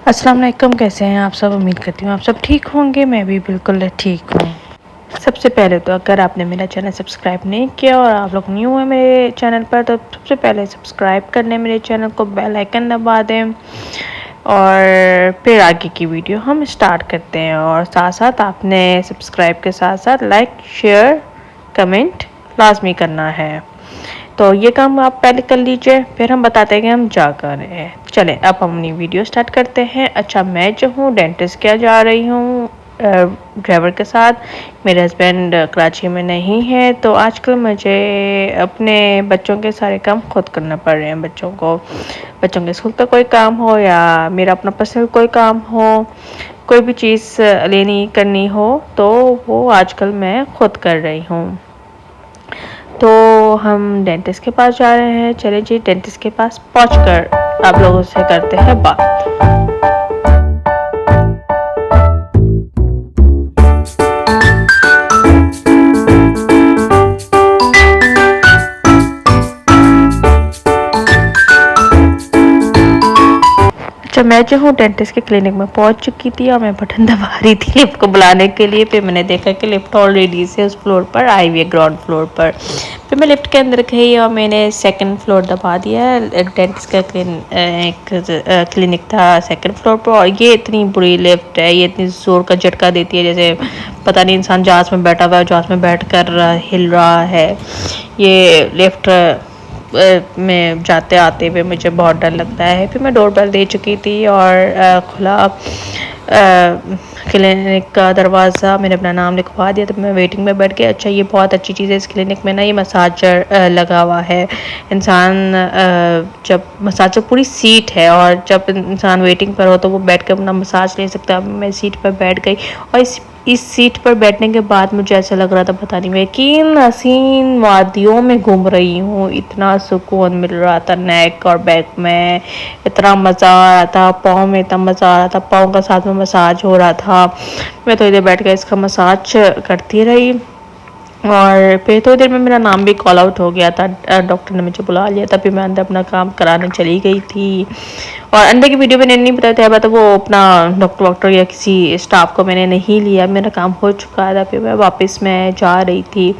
अस्सलाम वालेकुम, कैसे हैं आप सब। उम्मीद करती हूँ आप सब ठीक होंगे। मैं भी बिल्कुल ठीक हूँ। सबसे पहले तो अगर आपने मेरा चैनल सब्सक्राइब नहीं किया और आप लोग न्यू हैं मेरे चैनल पर, तो सबसे पहले सब्सक्राइब करने मेरे चैनल को, बेल आइकन दबा दें और फिर आगे की वीडियो हम स्टार्ट करते हैं। और साथ साथ आपने सब्सक्राइब के साथ साथ लाइक, शेयर, कमेंट लाजमी करना है। तो ये काम आप पहले कर लीजिए, फिर हम बताते हैं कि हम जा कर रहे हैं। चलें अब हम अपनी वीडियो स्टार्ट करते हैं। अच्छा, मैं जो हूँ डेंटिस्ट क्या जा रही हूँ ड्राइवर के साथ। मेरे हस्बैंड कराची में नहीं है, तो आजकल मुझे अपने बच्चों के सारे काम खुद करना पड़ रहे हैं। बच्चों के स्कूल का कोई काम हो या मेरा अपना पर्सनल कोई काम हो, कोई भी चीज़ लेनी करनी हो, तो वो आजकल मैं खुद कर रही हूँ। तो हम डेंटिस्ट के पास जा रहे हैं। चले जी, डेंटिस्ट के पास पहुंचकर आप लोगों से करते हैं बात। अच्छा, मैं जो हूँ डेंटिस्ट के क्लिनिक में पहुंच चुकी थी और मैं बटन दबा रही थी लिफ्ट को बुलाने के लिए। फिर मैंने देखा कि लिफ्ट ऑलरेडी से उस फ्लोर पर आई हुई है, ग्राउंड फ्लोर पर। फिर मैं लिफ्ट के अंदर गई और मैंने सेकंड फ्लोर दबा दिया। डेंटिस्ट का क्लिनिक था सेकंड फ्लोर पर, और ये इतनी बुरी लिफ्ट है, ये इतनी ज़ोर का झटका देती है जैसे पता नहीं इंसान जहाज़ में बैठा हुआ है, जहाज़ में बैठ कर हिल रहा है। ये लिफ्ट में जाते आते हुए मुझे बहुत डर लगता है। फिर मैं डोरबेल दे चुकी थी और खुला क्लिनिक का दरवाज़ा, मैंने अपना नाम लिखवा दिया। तो मैं वेटिंग में बैठ गई। अच्छा, ये बहुत अच्छी चीज़ है इस क्लिनिक में ना, ये मसाजर लगा हुआ है। इंसान जब मसाजर पूरी सीट है, और जब इंसान वेटिंग पर हो तो वो बैठ कर अपना मसाज ले सकता है। मैं सीट पर बैठ गई और इस सीट पर बैठने के बाद मुझे ऐसा लग रहा था पता नहीं मैं किन हसीन वादियों में घूम रही हूँ। इतना सुकून मिल रहा था नेक और बैक में, इतना मज़ा आ रहा था। पाँव में इतना मज़ा आ रहा था, पाँव का साथ में मसाज हो रहा था। मैं तो इधर बैठ कर इसका मसाज करती रही और फिर थोड़ी देर में मेरा नाम भी कॉल आउट हो गया था। डॉक्टर ने मुझे बुला लिया था। फिर मैं अंदर अपना काम कराने चली गई थी। और अंदर की वीडियो मैंने नहीं बताया था, वो अपना डॉक्टर या किसी स्टाफ को मैंने नहीं लिया, मेरा काम हो चुका था। फिर मैं वापस मैं जा रही थी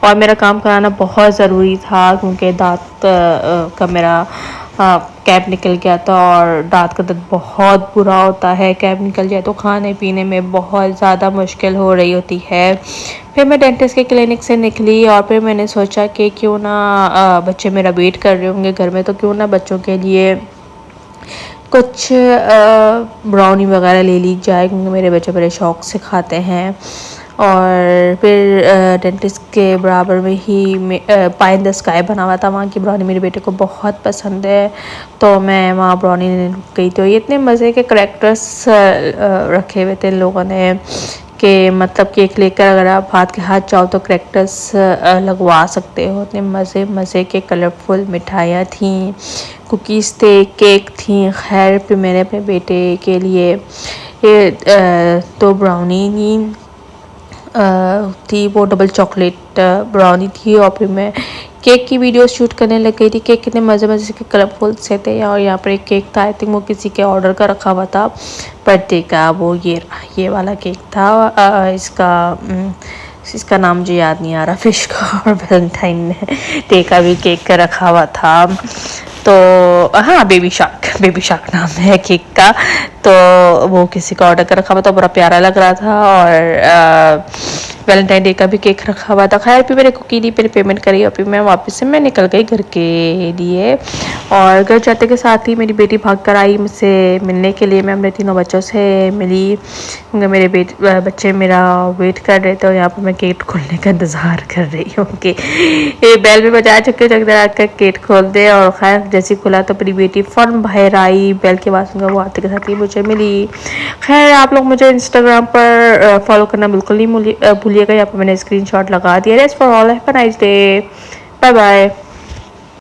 और मेरा काम कराना बहुत ज़रूरी था, क्योंकि दांत का मेरा कैप निकल गया था और दांत का दर्द बहुत बुरा होता है। कैप निकल जाए तो खाने पीने में बहुत ज़्यादा मुश्किल हो रही होती है। फिर मैं डेंटिस्ट के क्लिनिक से निकली और फिर मैंने सोचा कि क्यों ना बच्चे मेरा वेट कर रहे होंगे घर में, तो क्यों ना बच्चों के लिए कुछ ब्राउनी वगैरह ले ली जाए, क्योंकि मेरे बच्चे बड़े शौक़ से खाते हैं। और फिर डेंटिस्ट के बराबर में ही पाई इन द स्काई बना हुआ था, वहाँ की ब्राउनी मेरे बेटे को बहुत पसंद है, तो मैं वहाँ ब्राउनी लेने गई। तो ये इतने मज़े के करैक्टर्स रखे हुए थे लोगों ने कि मतलब केक लेकर अगर आप हाथ के हाथ चाहो तो करैक्टर्स लगवा सकते हो। इतने मज़े मज़े के कलरफुल मिठाइयाँ थीं, कुकीज़ थे, केक थी। खैर फिर मैंने अपने बेटे के लिए ये 2 ब्राउनी थी, वो डबल चॉकलेट ब्राउनी थी। और फिर मैं केक की वीडियो शूट करने लग गई थी। केक कितने मज़े मज़े के कलरफुल से थे। और यहाँ पर एक केक था, आई थिंक वो किसी के ऑर्डर का रखा हुआ था बर्थडे का, वो ये वाला केक था। इसका नाम मुझे याद नहीं आ रहा, फिश का और वैलेंटाइन डे का भी केक रखा हुआ था। तो हाँ, बेबी शार्क नाम है केक का। तो वो किसी का ऑर्डर कर रखा हुआ था, बड़ा प्यारा लग रहा था। और वैलेंटाइन डे का भी केक रखा हुआ था। खैर फिर मैंने कुकी दी, फिर पेमेंट करी और फिर मैं वापस से मैं निकल गई घर के लिए। और घर जाते के साथ ही मेरी बेटी भाग कर आई मुझसे मिलने के लिए। मैं अपने तीनों बच्चों से मिली, क्योंकि मेरे बच्चे मेरा वेट कर रहे थे। और यहाँ पर मैं गेट खोलने का इंतज़ार कर रही हूँ कि ये बेल भी बजा चुके थे, आकर गेट खोल दे। और खैर जैसे खुला तो मेरी बेटी फ़ौरन बाहर आई, बेल के बाद सुनकर वो आते के साथ ही मुझे मिली। खैर आप लोग मुझे इंस्टाग्राम पर फॉलो करना बिल्कुल नहीं भूलिएगा। यहाँ पर मैंने स्क्रीनशॉट लगा दिया। That's for all, have a nice day, bye bye.